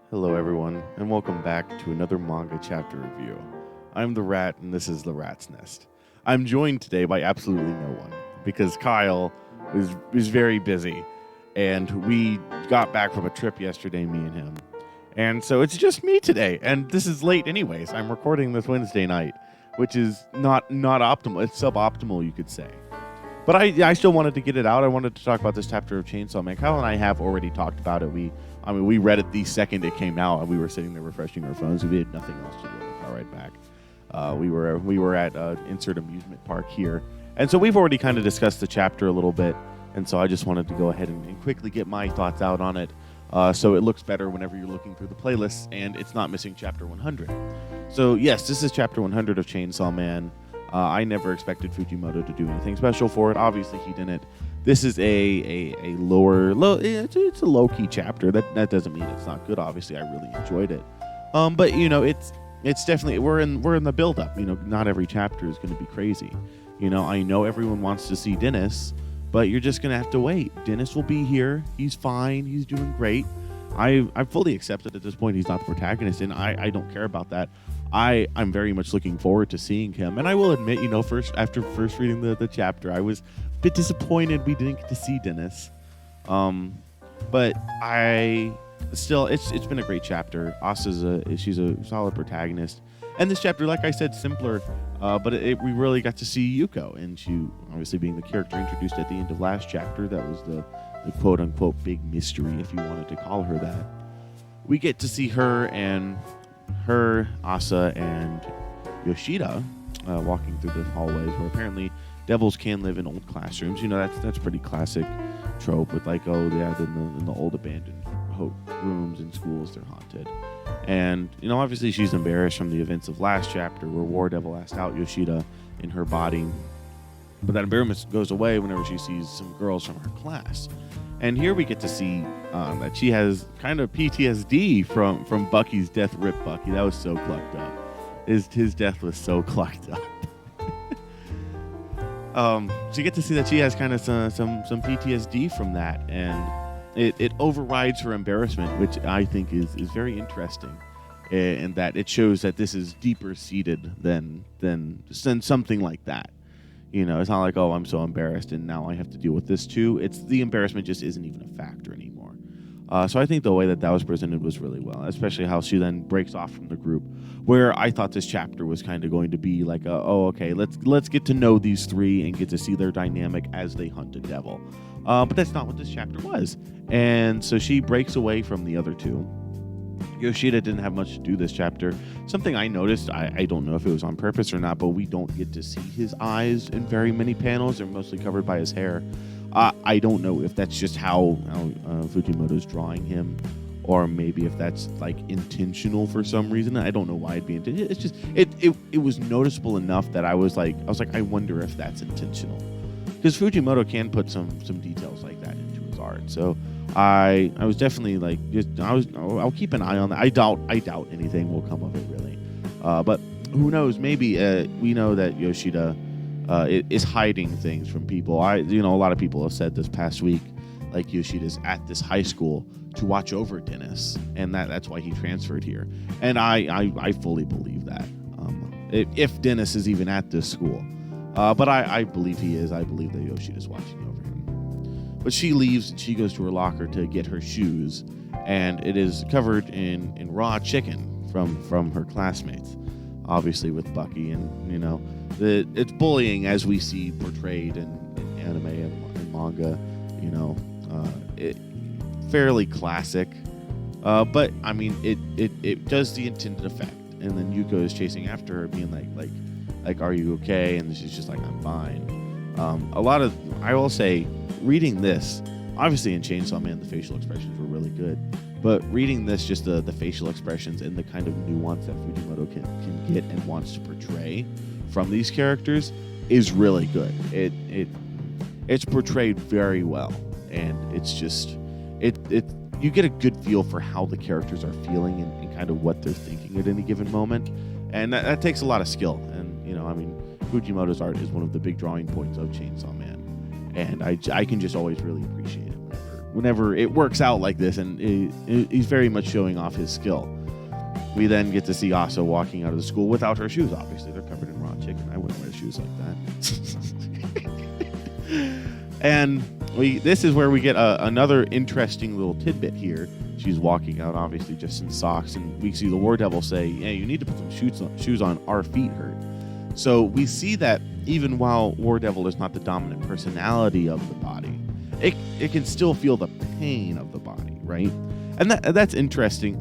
Hello everyone, and welcome back to another manga chapter review. I'm the Rat, and this is The Rat's Nest. I'm joined today by absolutely no one, because Kyle is very busy, and we got back from a trip yesterday, me and him. And so it's just me today, and this is late anyways. I'm recording this Wednesday night, which is not optimal. It's suboptimal, you could say. But I still wanted to get it out. I wanted to talk about this chapter of Chainsaw Man. Kyle and I have already talked about it. We read it the second it came out, and we were sitting there refreshing our phones. We had nothing else to do in the car ride back. We were at insert amusement park here, and so we've already kind of discussed the chapter a little bit. And so I just wanted to go ahead and quickly get my thoughts out on it, so it looks better whenever you're looking through the playlists, and it's not missing chapter 100. So yes, this is chapter 100 of Chainsaw Man. I never expected Fujimoto to do anything special for it. Obviously, he didn't. This is it's a low-key chapter. That doesn't mean it's not good. Obviously, I really enjoyed it. But you know, it's definitely we're in the build-up. You know, not every chapter is going to be crazy. You know, I know everyone wants to see Dennis, but you're just going to have to wait. Dennis will be here. He's fine. He's doing great. I fully accepted at this point he's not the protagonist, and I don't care about that. I'm very much looking forward to seeing him. And I will admit, you know, after first reading the chapter, I was a bit disappointed we didn't get to see Dennis. But it's been a great chapter. She's a solid protagonist. And this chapter, like I said, simpler, but we really got to see Yuko, and she obviously being the character introduced at the end of last chapter. That was the quote-unquote big mystery, if you wanted to call her that. We get to see her, Asa, and Yoshida walking through the hallways, where apparently devils can live in old classrooms. You know, that's pretty classic trope with like, oh yeah, in the old abandoned rooms in schools, they're haunted. And, you know, obviously she's embarrassed from the events of last chapter where War Devil asked out Yoshida in her body. But that embarrassment goes away whenever she sees some girls from her class. And here we get to see that she has kind of PTSD from Bucky's death. Rip Bucky. That was so clucked up. His death was so clucked up. So you get to see that she has kind of some PTSD from that. And it overrides her embarrassment, which I think is very interesting. And that it shows that this is deeper seated than something like that. You know, it's not like, oh, I'm so embarrassed and now I have to deal with this too. It's the embarrassment just isn't even a factor anymore. So I think the way that was presented was really well, especially how she then breaks off from the group, where I thought this chapter was kind of going to be like, okay, let's get to know these three and get to see their dynamic as they hunt a devil. But that's not what this chapter was. And so she breaks away from the other two. Yoshida didn't have much to do this chapter. Something I noticed, I don't know if it was on purpose or not, but we don't get to see his eyes in very many panels. They're mostly covered by his hair. I don't know if that's just how Fujimoto's drawing him, or maybe if that's like intentional for some reason. I don't know why it'd be intentional. It's just it was noticeable enough that I was like, I wonder if that's intentional, because Fujimoto can put some details like that into his art. So I was definitely like, I'll keep an eye on that. I doubt anything will come of it really, but who knows? Maybe we know that Yoshida is hiding things from people. A lot of people have said this past week, like Yoshida's at this high school to watch over Dennis, and that's why he transferred here. And I fully believe that. If Dennis is even at this school, but I believe he is. I believe that Yoshida's watching over him. But she leaves and she goes to her locker to get her shoes, and it is covered in raw chicken from her classmates, obviously with Bucky. And you know, it's bullying as we see portrayed in anime and manga. You know, fairly classic, but I mean it does the intended effect. And then Yuko is chasing after her, being like, are you okay? And she's just like, I'm fine. I will say, reading this, obviously in Chainsaw Man the facial expressions were really good, but reading this, just the facial expressions and the kind of nuance that Fujimoto can get and wants to portray from these characters is really good. It's portrayed very well, and it's just you get a good feel for how the characters are feeling and kind of what they're thinking at any given moment, and that takes a lot of skill. And you know, I mean, Fujimoto's art is one of the big drawing points of Chainsaw Man, and I can just always really appreciate it whenever it works out like this, and he's very much showing off his skill. We then get to see Asa walking out of the school without her shoes. Obviously, they're covered in raw chicken. I wouldn't wear shoes like that. And this is where we get another interesting little tidbit here. She's walking out, obviously, just in socks, and we see the War Devil say, "Hey, you need to put some shoes on. Our feet hurt." So we see that even while War Devil is not the dominant personality of the body, it can still feel the pain of the body, right? And that's interesting.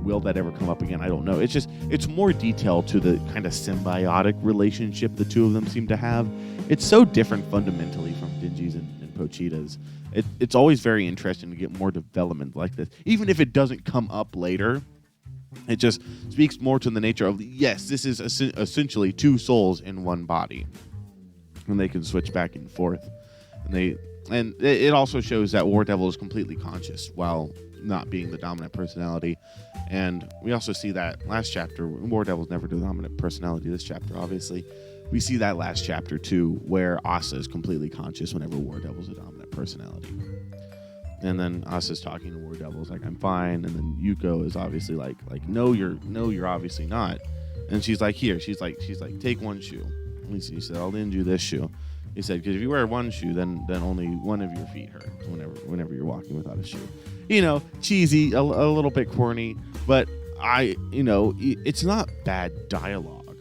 Will that ever come up again? I don't know. It's more detail to the kind of symbiotic relationship the two of them seem to have. It's so different fundamentally from Denji's and Pochita's. It's always very interesting to get more development like this. Even if it doesn't come up later, it just speaks more to the nature of, yes, this is essentially two souls in one body. And they can switch back and forth. And it also shows that War Devil is completely conscious while not being the dominant personality. And we also see that last chapter. War Devil's never the dominant personality this chapter, obviously. We see that last chapter too, where Asa is completely conscious whenever War Devil's a dominant personality. And then Asa's talking to War Devil's like, "I'm fine." And then Yuko is obviously like, no, you're obviously not. And she's like, "Here." She's like, "Take one shoe." And he said, "I'll lend you this shoe." He said, "Because if you wear one shoe, then only one of your feet hurt whenever you're walking without a shoe." Cheesy, a little bit corny, but it's not bad dialogue.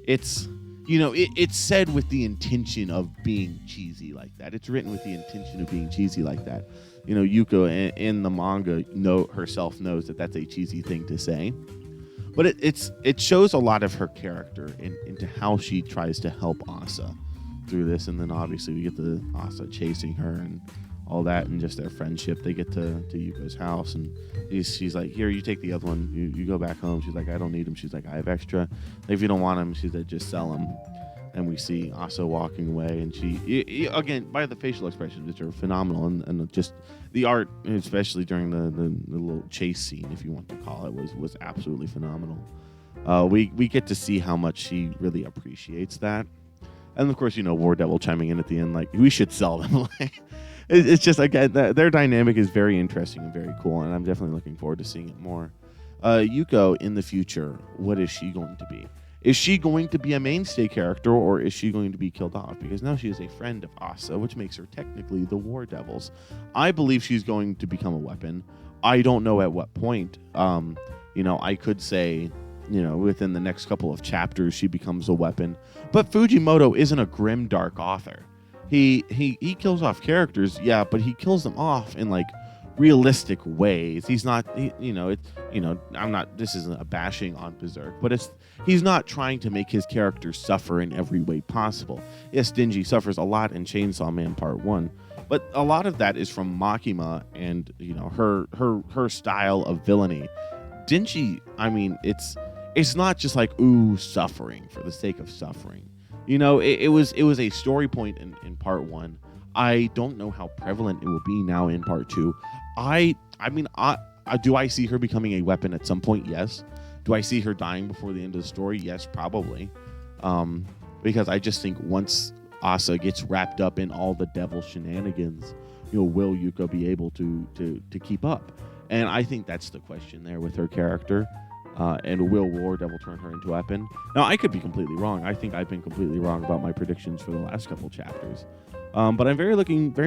It's said with the intention of being cheesy like that. It's written with the intention of being cheesy like that. Yuko in the manga herself knows that that's a cheesy thing to say, but it shows a lot of her character into how she tries to help Asa through this. And then obviously we get the Asa chasing her and all that, and just their friendship. They get to Yuko's house, and she's like, "Here, you take the other one. You go back home." She's like, "I don't need him." She's like, "I have extra. If you don't want him," she said, "just sell him." And we see Asa walking away, and she, again, by the facial expressions, which are phenomenal, and just the art, especially during the little chase scene, if you want to call it, was absolutely phenomenal. We get to see how much she really appreciates that. And of course, War Devil chiming in at the end, like, "We should sell them." It's just, again, their dynamic is very interesting and very cool, and I'm definitely looking forward to seeing it more. Yuko, in the future, what is she going to be? Is she going to be a mainstay character, or is she going to be killed off? Because now she is a friend of Asa, which makes her technically the War Devils. I believe she's going to become a weapon. I don't know at what point. I could say, within the next couple of chapters, she becomes a weapon. But Fujimoto isn't a grim, dark author. He kills off characters, yeah, but he kills them off in realistic ways. He's not, I'm not. This isn't a bashing on Berserk, but he's not trying to make his characters suffer in every way possible. Yes, Denji suffers a lot in Chainsaw Man Part 1, but a lot of that is from Makima and her style of villainy. Denji, it's not just suffering for the sake of suffering. It was a story point in Part 1. I don't know how prevalent it will be now in Part 2. Do I see her becoming a weapon at some point? Yes. Do I see her dying before the end of the story? Yes, probably. Because I just think once Asa gets wrapped up in all the devil shenanigans, will Yuko be able to keep up? And I think that's the question there with her character. And will War Devil turn her into a weapon? Now, I could be completely wrong. I think I've been completely wrong about my predictions for the last couple chapters. But I'm very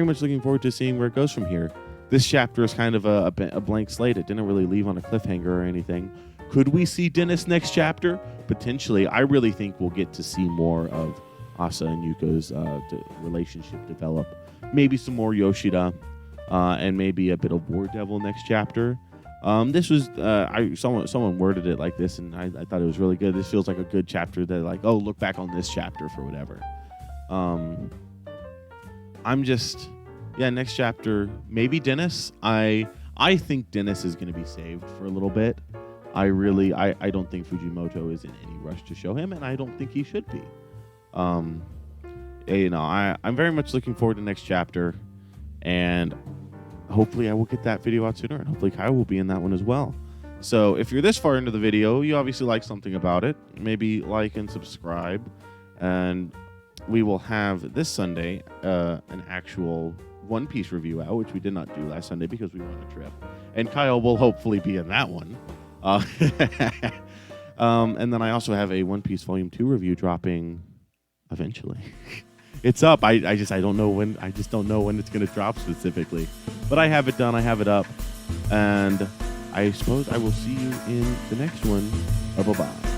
much looking forward to seeing where it goes from here. This chapter is kind of a blank slate. It didn't really leave on a cliffhanger or anything. Could we see Dennis next chapter? Potentially. I really think we'll get to see more of Asa and Yuko's relationship develop. Maybe some more Yoshida, and maybe a bit of War Devil next chapter. This was someone worded it like this, and I thought it was really good. This feels like a good chapter that look back on this chapter for whatever. Next chapter, maybe Dennis. I think Dennis is going to be saved for a little bit. I don't think Fujimoto is in any rush to show him, and I don't think he should be. I'm very much looking forward to next chapter, and hopefully I will get that video out sooner, and hopefully Kyle will be in that one as well. So if you're this far into the video, you obviously like something about it. Maybe like and subscribe. And we will have this Sunday an actual One Piece review out, which we did not do last Sunday because we were on a trip. And Kyle will hopefully be in that one. And then I also have a One Piece Volume 2 review dropping eventually. It's up. I don't know when. I just don't know when it's going to drop specifically. But I have it done. I have it up. And I suppose I will see you in the next one. Bye-bye.